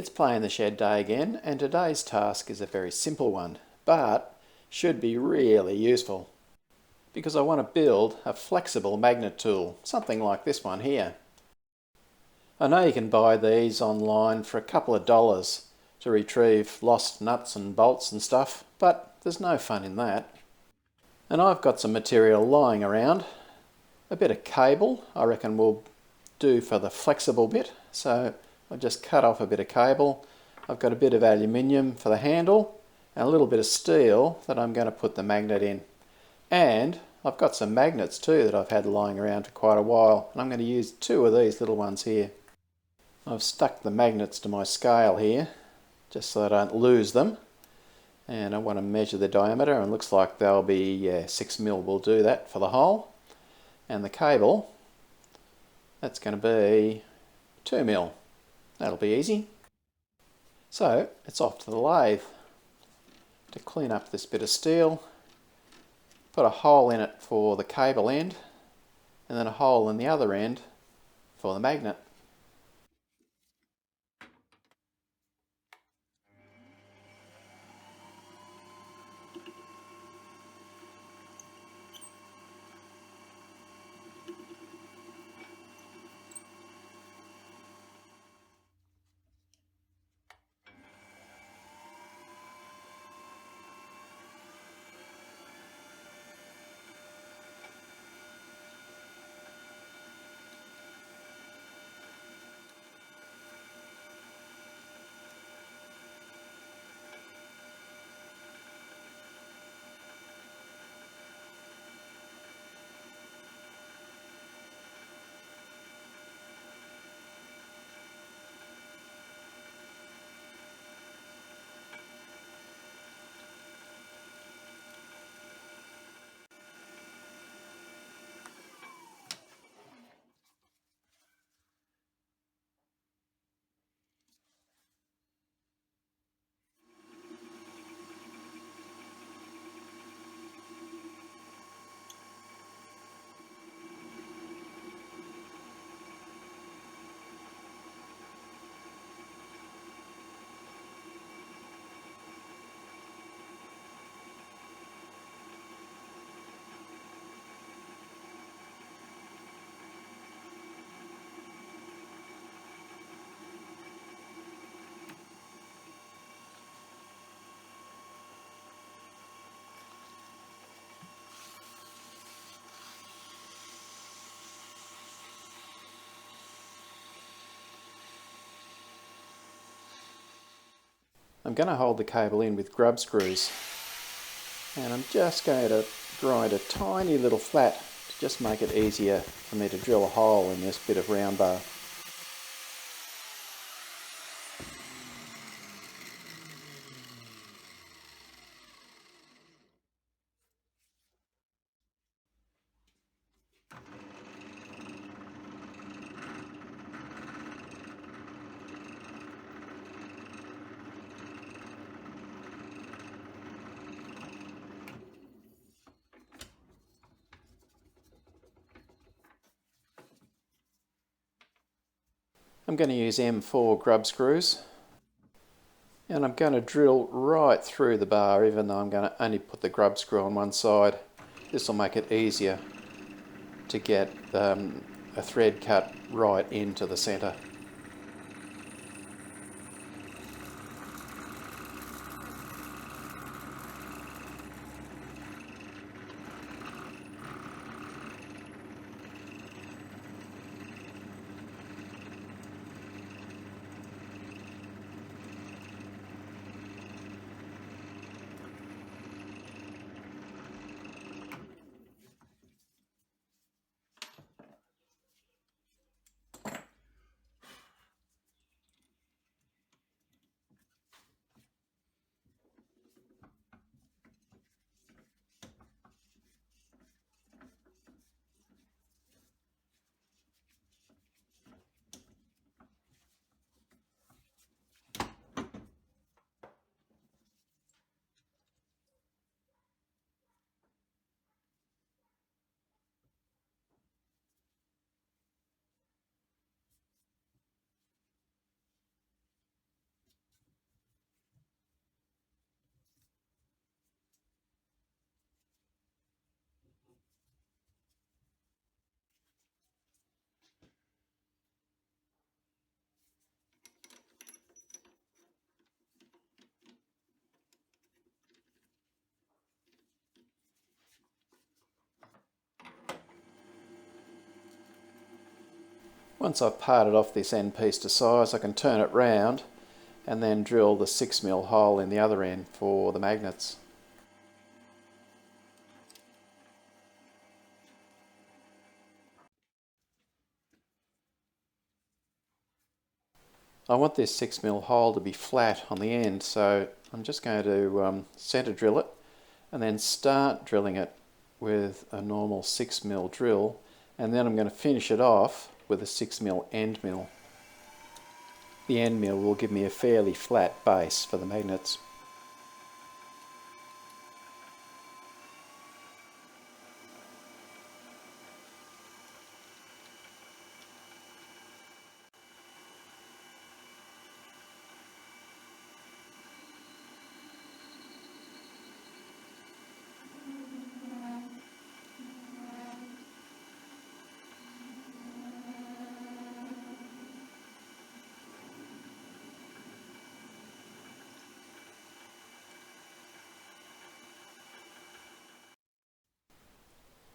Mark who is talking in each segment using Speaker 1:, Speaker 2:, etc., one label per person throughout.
Speaker 1: It's Play in the Shed day again, and today's task is a very simple one, but should be really useful because I want to build a flexible magnet tool, something like this one here. I know you can buy these online for a couple of dollars to retrieve lost nuts and bolts and stuff, but there's no fun in that. And I've got some material lying around. A bit of cable I reckon will do for the flexible bit, so I've just cut off a bit of cable. I've got a bit of aluminium for the handle and a little bit of steel that I'm going to put the magnet in. And I've got some magnets too that I've had lying around for quite a while, and I'm going to use two of these little ones here. I've stuck the magnets to my scale here just so I don't lose them, and I want to measure the diameter, and it looks like they'll be 6mm will do that for the hole, and the cable, that's going to be 2mm. That'll be easy. So it's off to the lathe to clean up this bit of steel, put a hole in it for the cable end, and then a hole in the other end for the magnet. I'm going to hold the cable in with grub screws, and I'm just going to grind a tiny little flat to just make it easier for me to drill a hole in this bit of round bar. I'm going to use M4 grub screws, and I'm going to drill right through the bar, even though I'm going to only put the grub screw on one side. This will make it easier to get a thread cut right into the centre. Once I've parted off this end piece to size, I can turn it round and then drill the 6mm hole in the other end for the magnets. I want this 6mm hole to be flat on the end, so I'm just going to centre drill it and then start drilling it with a normal 6mm drill, and then I'm going to finish it off with a 6mm end mill. The end mill will give me a fairly flat base for the magnets.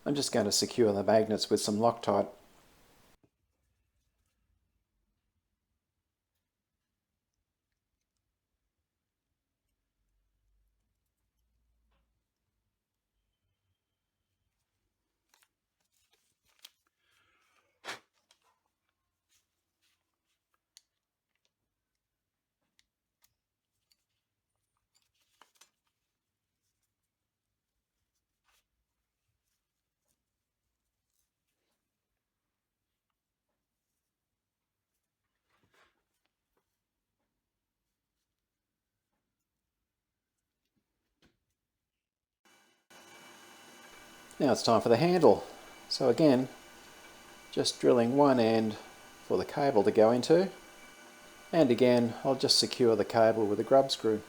Speaker 1: I'm just going to secure the magnets with some Loctite. Now it's time for the handle. So again, just drilling one end for the cable to go into, and again I'll just secure the cable with a grub screw.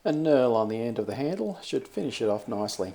Speaker 1: A knurl on the end of the handle should finish it off nicely.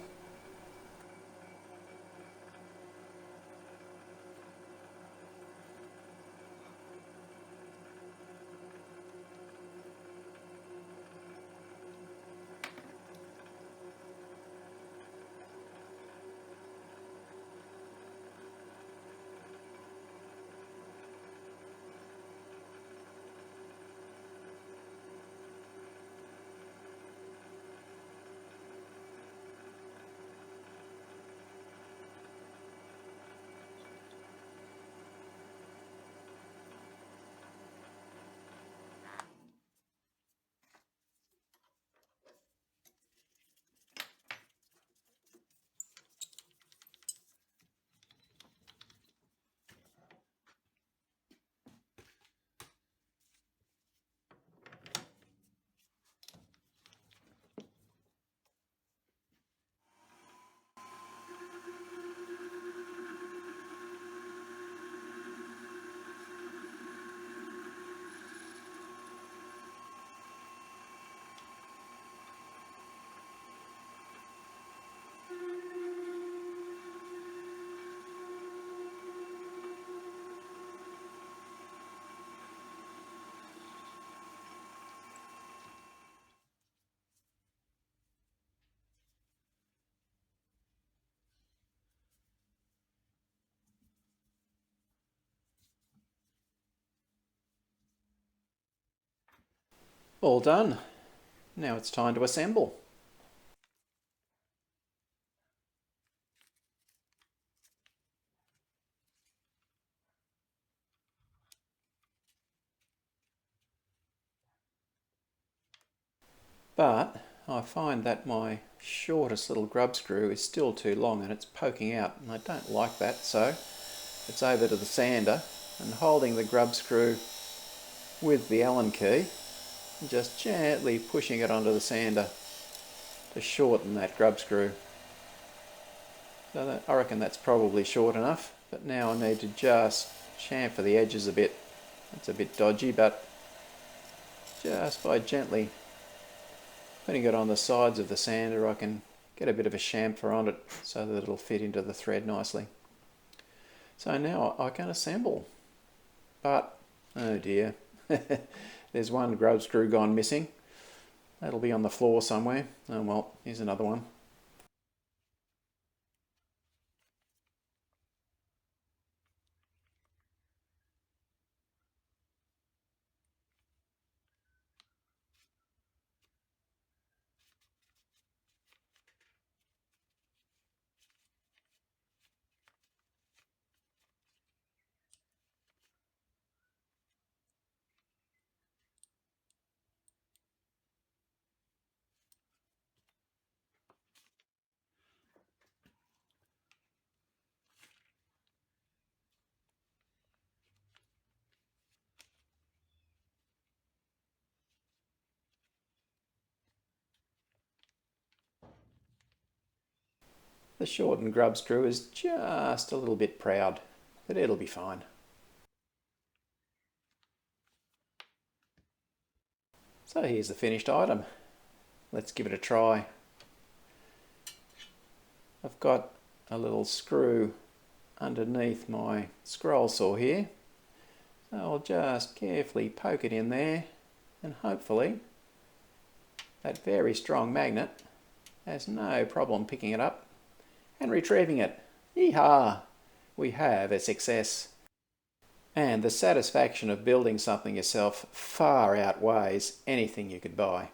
Speaker 1: All done. Now it's time to assemble. But I find that my shortest little grub screw is still too long and it's poking out, and I don't like that, so it's over to the sander and holding the grub screw with the Allen key and just gently pushing it onto the sander to shorten that grub screw. So I reckon that's probably short enough, but now I need to just chamfer the edges a bit. It's a bit dodgy, but just by gently putting it on the sides of the sander I can get a bit of a chamfer on it so that it'll fit into the thread nicely. So now I can assemble, but oh dear, there's one grub screw gone missing. That'll be on the floor somewhere. Oh well, here's another one. The shortened grub screw is just a little bit proud, but it'll be fine. So here's the finished item. Let's give it a try. I've got a little screw underneath my scroll saw here. So I'll just carefully poke it in there and hopefully that very strong magnet has no problem picking it up and retrieving it. Yeehaw! We have a success. And the satisfaction of building something yourself far outweighs anything you could buy.